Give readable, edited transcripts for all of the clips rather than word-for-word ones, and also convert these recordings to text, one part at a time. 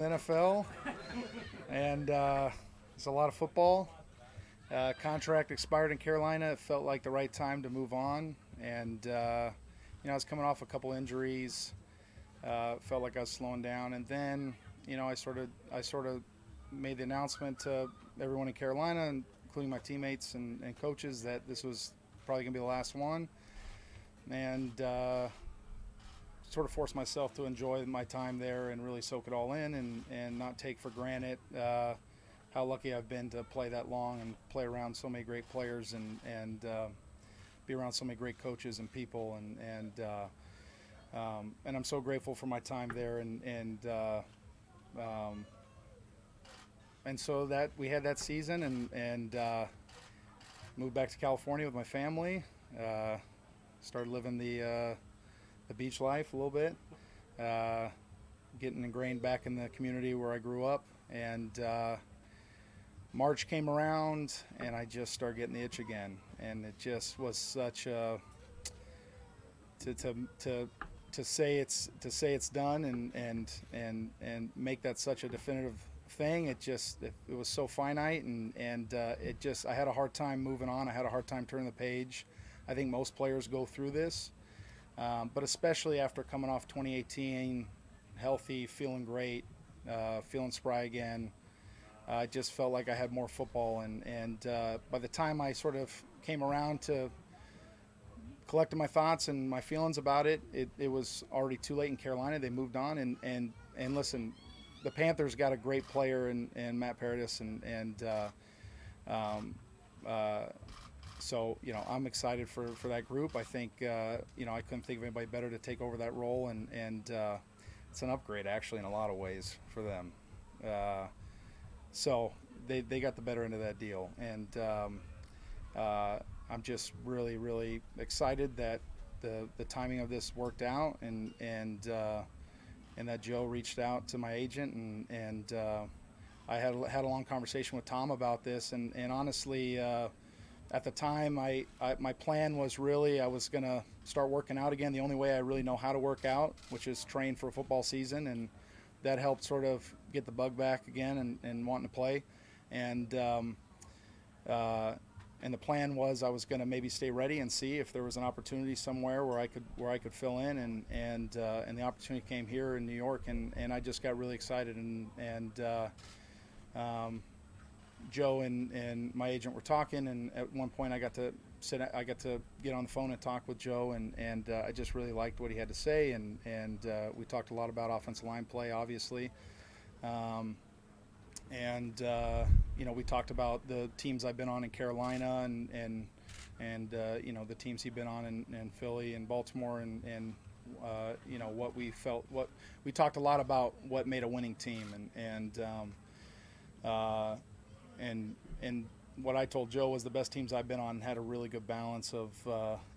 NFL, and it's a lot of football. Contract expired in Carolina. It felt like the right time to move on, and I was coming off a couple injuries. Felt like I was slowing down, and then I sort of made the announcement to everyone in Carolina, including my teammates and coaches, that this was probably going to be the last one, and sort of forced myself to enjoy my time there and really soak it all in, and not take for granted how lucky I've been to play that long and play around so many great players, and be around so many great coaches and people, and I'm so grateful for my time there, um, and so that we had that season, and moved back to California with my family. Uh, Started living the beach life a little bit, uh, getting ingrained back in the community where I grew up, and March came around, and I just started getting the itch again, and it just was such a to to to to say it's done, and make that such a definitive thing. It was so finite, and it just I had a hard time moving on. I had a hard time turning the page. I think most players go through this, but especially after coming off 2018, healthy, feeling great, feeling spry again. I just felt like I had more football, and by the time I sort of came around to collecting my thoughts and my feelings about it was already too late in Carolina. They moved on, and listen, the Panthers got a great player in Matt Paradis, um, uh, so I'm excited for that group. I think I couldn't think of anybody better to take over that role, and it's an upgrade actually in a lot of ways for them. Uh, so they got the better end of that deal, and I'm just really, really excited that the timing of this worked out, and that Joe reached out to my agent, and I had a long conversation with Tom about this, and honestly, at the time, my plan was really I was gonna start working out again the only way I really know how to work out, which is train for a football season, and that helped sort of get the bug back again, and wanting to play, and uh, and the plan was I was going to maybe stay ready and see if there was an opportunity somewhere where I could fill in, and the opportunity came here in New York, and I just got really excited, and Joe and my agent were talking, and at one point I got to get on the phone and talk with Joe, and I just really liked what he had to say, and we talked a lot about offensive line play, obviously. Um, and we talked about the teams I've been on in Carolina, and the teams he'd been on in Philly and Baltimore, and what we felt. What we talked a lot about what made a winning team, uh, and what I told Joe was the best teams I've been on had a really good balance of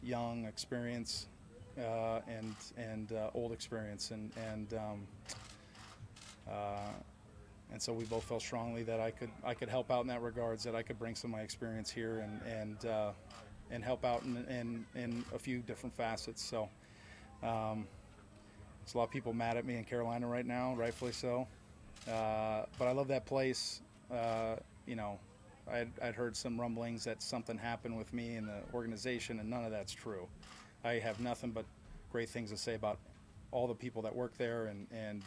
young experience, and old experience, uh, and so we both felt strongly that I could help out in that regards, that I could bring some of my experience here, and help out in a few different facets. So there's a lot of people mad at me in Carolina right now, rightfully so. But I love that place. Uh, you know, I'd heard some rumblings that something happened with me in the organization, and none of that's true. I have nothing but great things to say about all the people that work there, and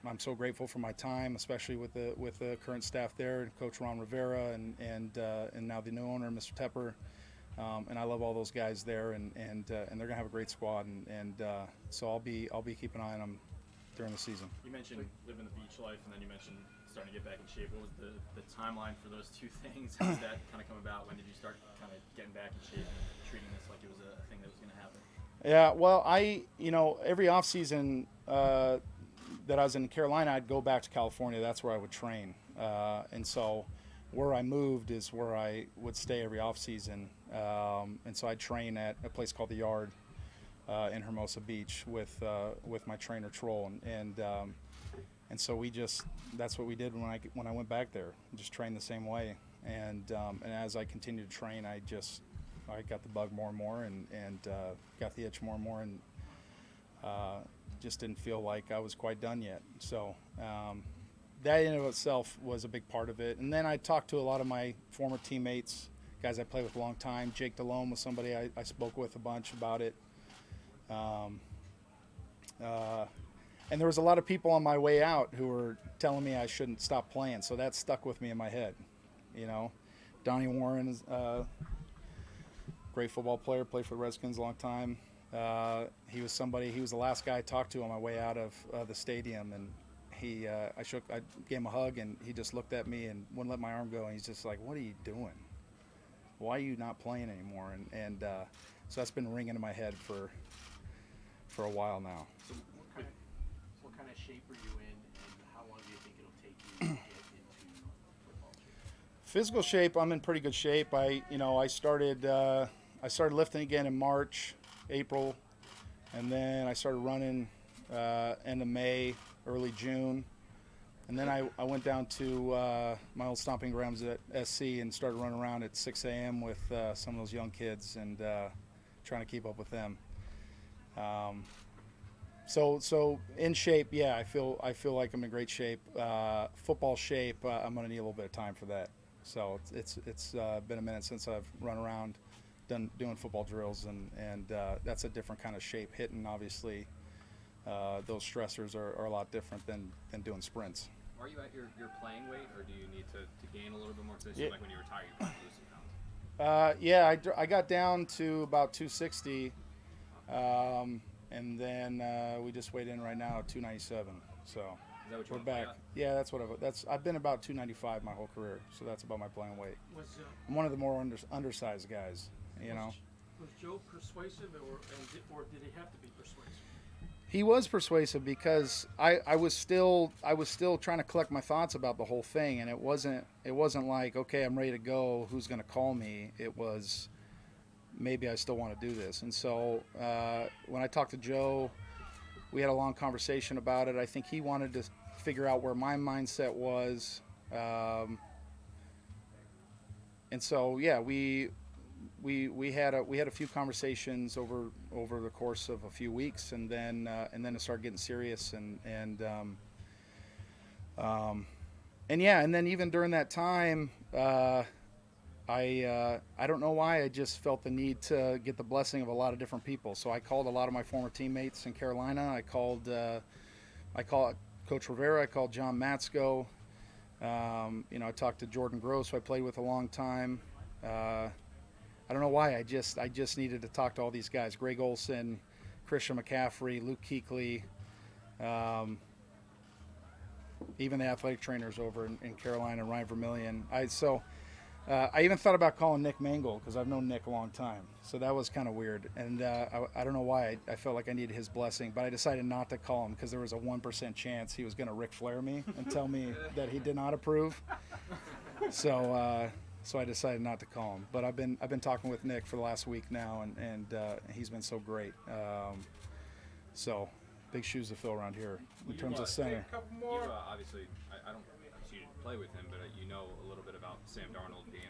I'm so grateful for my time, especially with the current staff there, Coach Ron Rivera, and now the new owner, Mr. Tepper. And I love all those guys there, and they're gonna have a great squad, and so I'll be keeping an eye on them during the season. You mentioned living the beach life, and then you mentioned starting to get back in shape. What was the timeline for those two things? How did that kind of come about? When did you start kind of getting back in shape and treating this like it was a thing that was going to happen? Yeah, well, every off season that I was in Carolina, I'd go back to California. That's where I would train, and so where I moved is where I would stay every off season, and so I'd train at a place called the Yard in Hermosa Beach with my trainer Troll, and so that's what we did when I went back there. Just trained the same way, and as I continued to train, I got the bug more and more, and got the itch more and more, and just didn't feel like I was quite done yet. So that in and of itself was a big part of it. And then I talked to a lot of my former teammates, guys I played with a long time. Jake Delhomme was somebody I spoke with a bunch about it. And there was a lot of people on my way out who were telling me I shouldn't stop playing. So that stuck with me in my head, you know. Donnie Warren is a great football player, played for the Redskins a long time. He was the last guy I talked to on my way out of the stadium, and I gave him a hug, and he just looked at me and wouldn't let my arm go, and he's just like, "What are you doing? Why are you not playing anymore?" And so that's been ringing in my head for a while now. So what kind of shape are you in, and how long do you think it'll take you to get into football shape? Physical shape, I'm in pretty good shape. I started lifting again in March, April, and then I started running end of May, early June. And then I went down to my old stomping grounds at SC and started running around at 6 a.m. with some of those young kids and trying to keep up with them. So in shape, yeah, I feel like I'm in great shape. Football shape, I'm gonna need a little bit of time for that. So it's been a minute since I've run around, doing football drills, and that's a different kind of shape. Hitting, obviously, those stressors are a lot different than doing sprints. Are you at your playing weight, or do you need to gain a little bit more? Because it seems like when you retire, you probably lose some pounds. Yeah, I got down to about 260, and then we just weighed in right now at 297. So Is that what you we're want to play back. at? Yeah, I've been about 295 my whole career, so that's about my playing weight. I'm one of the more undersized guys, you know. Was Joe persuasive, or did he have to be persuasive? He was persuasive because I was still trying to collect my thoughts about the whole thing, and it wasn't like, okay, I'm ready to go, who's going to call me? It was, maybe I still want to do this. And so when I talked to Joe, we had a long conversation about it. I think he wanted to figure out where my mindset was, and so yeah, we had a few conversations over the course of a few weeks, and then it started getting serious, and then even during that time, I don't know why, I just felt the need to get the blessing of a lot of different people. So I called a lot of my former teammates in Carolina. I called Coach Rivera. I called John Matsko. I talked to Jordan Gross, who I played with a long time. I don't know why. I just needed to talk to all these guys: Greg Olson, Christian McCaffrey, Luke Kuechly, even the athletic trainers over in Carolina, Ryan Vermillion. I even thought about calling Nick Mangold, because I've known Nick a long time. So that was kind of weird. And I don't know why. I felt like I needed his blessing, but I decided not to call him because there was a 1% chance he was going to Ric Flair me and tell me that he did not approve. So I decided not to call him. But I've been talking with Nick for the last week now, and he's been so great. So big shoes to fill around here in terms of center. You obviously, I don't see you didn't play with him, but you know a little bit about Sam Darnold being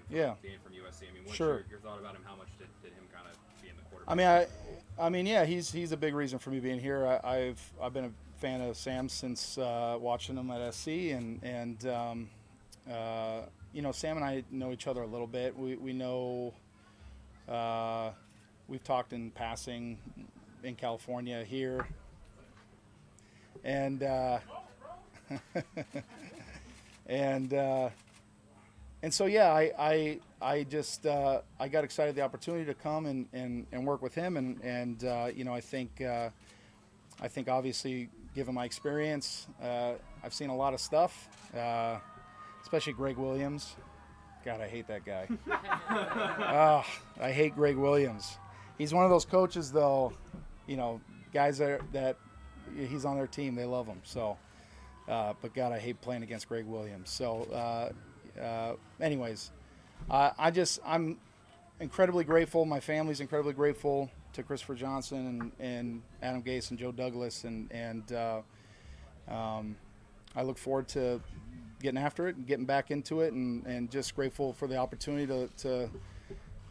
from USC. I mean, what's Sure. your thought about him? How much did him kind of be in the quarterback? Yeah, he's a big reason for me being here. I've been a fan of Sam since watching him at SC, and Sam and I know each other a little bit. We know, we've talked in passing in California here, and and so yeah, I just I got excited the opportunity to come and work with him, and I think obviously, given my experience, I've seen a lot of stuff, especially Greg Williams. God, I hate that guy. I hate Greg Williams. He's one of those coaches, though, guys that he's on their team, they love him. So, but God, I hate playing against Greg Williams. So, anyways, I'm incredibly grateful. My family's incredibly grateful to Christopher Johnson and Adam Gase and Joe Douglas, and I look forward to getting after it and getting back into it, and just grateful for the opportunity to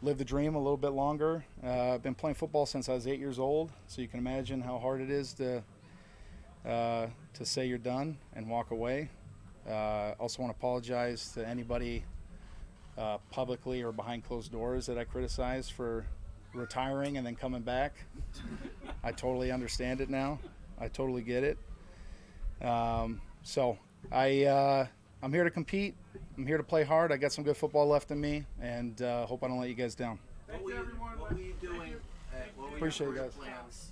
live the dream a little bit longer. I've been playing football since I was 8 years old, so you can imagine how hard it is to to say you're done and walk away. Also want to apologize to anybody publicly or behind closed doors that I criticized for retiring and then coming back. I totally understand it now. I totally get it. So I'm here to compete. I'm here to play hard. I got some good football left in me, and hope I don't let you guys down. What were you doing? What were Appreciate your it, guys. plans